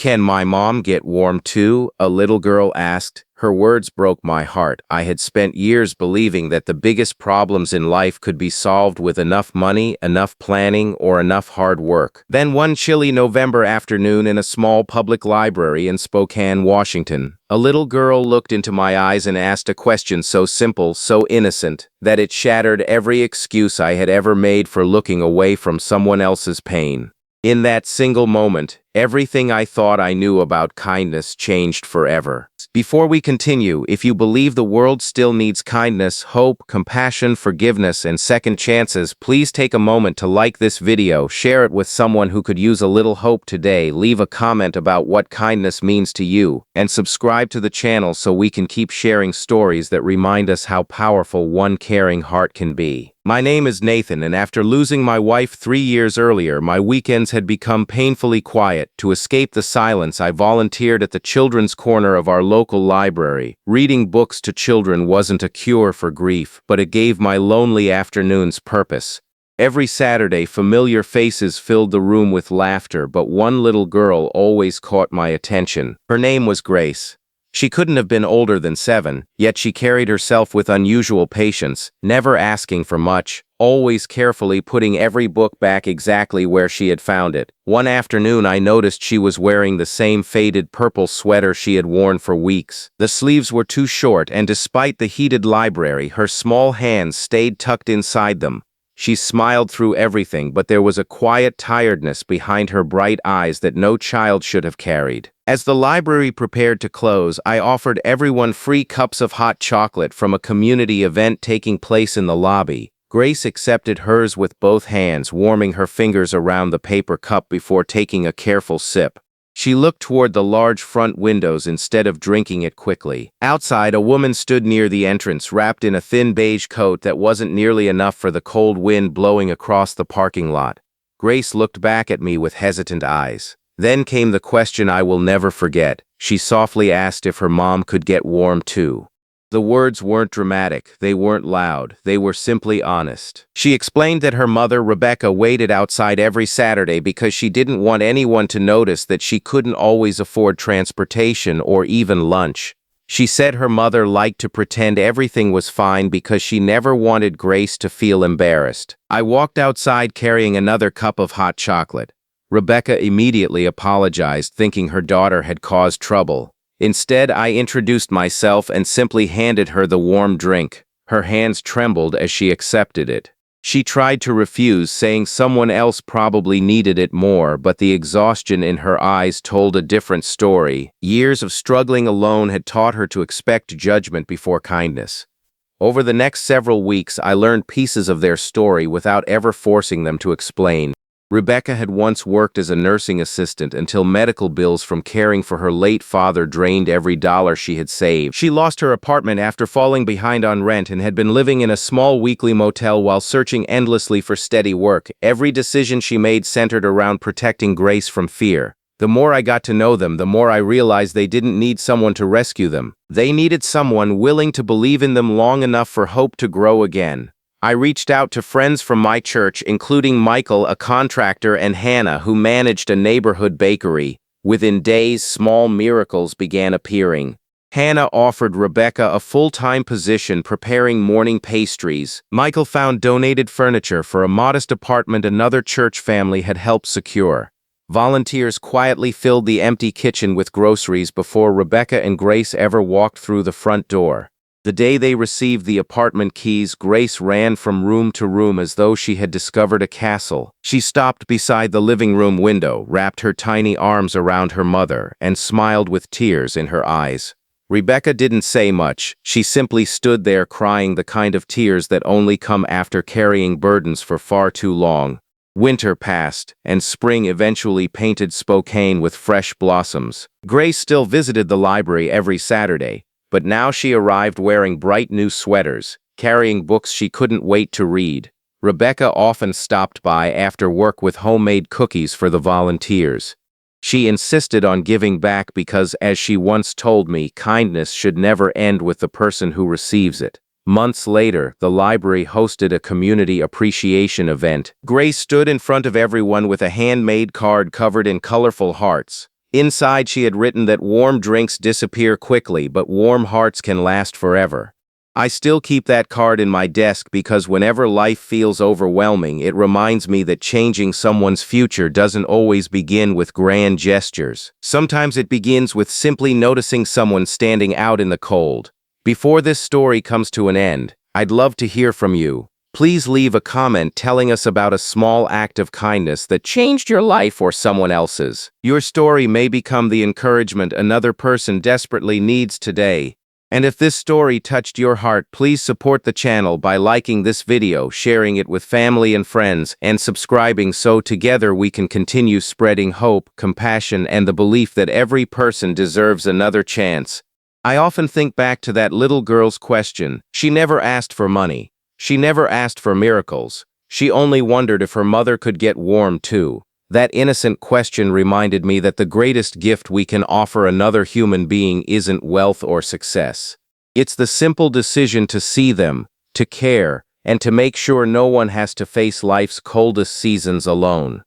"Can my mom get warm too?" a little girl asked. Her words broke my heart. I had spent years believing that the biggest problems in life could be solved with enough money, enough planning, or enough hard work. Then one chilly November afternoon in a small public library in Spokane, Washington, a little girl looked into my eyes and asked a question so simple, so innocent, that it shattered every excuse I had ever made for looking away from someone else's pain. In that single moment, everything I thought I knew about kindness changed forever. Before we continue, if you believe the world still needs kindness, hope, compassion, forgiveness, and second chances, please take a moment to like this video, share it with someone who could use a little hope today, leave a comment about what kindness means to you, and subscribe to the channel so we can keep sharing stories that remind us how powerful one caring heart can be. My name is Nathan, and after losing my wife 3 years earlier, my weekends had become painfully quiet. To escape the silence, I volunteered at the children's corner of our local library. Reading books to children wasn't a cure for grief, but it gave my lonely afternoons purpose. Every Saturday, familiar faces filled the room with laughter, but one little girl always caught my attention. Her name was Grace. She couldn't have been older than 7, yet she carried herself with unusual patience, never asking for much, always carefully putting every book back exactly where she had found it. One afternoon, I noticed she was wearing the same faded purple sweater she had worn for weeks. The sleeves were too short, and despite the heated library, her small hands stayed tucked inside them. She smiled through everything, but there was a quiet tiredness behind her bright eyes that no child should have carried. As the library prepared to close, I offered everyone free cups of hot chocolate from a community event taking place in the lobby. Grace accepted hers with both hands, warming her fingers around the paper cup before taking a careful sip. She looked toward the large front windows instead of drinking it quickly. Outside, a woman stood near the entrance, wrapped in a thin beige coat that wasn't nearly enough for the cold wind blowing across the parking lot. Grace looked back at me with hesitant eyes. Then came the question I will never forget. She softly asked if her mom could get warm too. The words weren't dramatic, they weren't loud, they were simply honest. She explained that her mother, Rebecca, waited outside every Saturday because she didn't want anyone to notice that she couldn't always afford transportation or even lunch. She said her mother liked to pretend everything was fine because she never wanted Grace to feel embarrassed. I walked outside carrying another cup of hot chocolate. Rebecca immediately apologized, thinking her daughter had caused trouble. Instead, I introduced myself and simply handed her the warm drink. Her hands trembled as she accepted it. She tried to refuse, saying someone else probably needed it more, but the exhaustion in her eyes told a different story. Years of struggling alone had taught her to expect judgment before kindness. Over the next several weeks, I learned pieces of their story without ever forcing them to explain. Rebecca had once worked as a nursing assistant until medical bills from caring for her late father drained every dollar she had saved. She lost her apartment after falling behind on rent and had been living in a small weekly motel while searching endlessly for steady work. Every decision she made centered around protecting Grace from fear. The more I got to know them, the more I realized they didn't need someone to rescue them. They needed someone willing to believe in them long enough for hope to grow again. I reached out to friends from my church, including Michael, a contractor, and Hannah, who managed a neighborhood bakery. Within days, small miracles began appearing. Hannah offered Rebecca a full-time position preparing morning pastries. Michael found donated furniture for a modest apartment another church family had helped secure. Volunteers quietly filled the empty kitchen with groceries before Rebecca and Grace ever walked through the front door. The day they received the apartment keys, Grace ran from room to room as though she had discovered a castle. She stopped beside the living room window, wrapped her tiny arms around her mother, and smiled with tears in her eyes. Rebecca didn't say much. She simply stood there crying the kind of tears that only come after carrying burdens for far too long. Winter passed, and spring eventually painted Spokane with fresh blossoms. Grace still visited the library every Saturday, but now she arrived wearing bright new sweaters, carrying books she couldn't wait to read. Rebecca often stopped by after work with homemade cookies for the volunteers. She insisted on giving back because, as she once told me, kindness should never end with the person who receives it. Months later, the library hosted a community appreciation event. Grace stood in front of everyone with a handmade card covered in colorful hearts. Inside, she had written that warm drinks disappear quickly, but warm hearts can last forever. I still keep that card in my desk because whenever life feels overwhelming, it reminds me that changing someone's future doesn't always begin with grand gestures. Sometimes it begins with simply noticing someone standing out in the cold. Before this story comes to an end, I'd love to hear from you. Please leave a comment telling us about a small act of kindness that changed your life or someone else's. Your story may become the encouragement another person desperately needs today. And if this story touched your heart, please support the channel by liking this video, sharing it with family and friends, and subscribing so together we can continue spreading hope, compassion, and the belief that every person deserves another chance. I often think back to that little girl's question. She never asked for money. She never asked for miracles. She only wondered if her mother could get warm too. That innocent question reminded me that the greatest gift we can offer another human being isn't wealth or success. It's the simple decision to see them, to care, and to make sure no one has to face life's coldest seasons alone.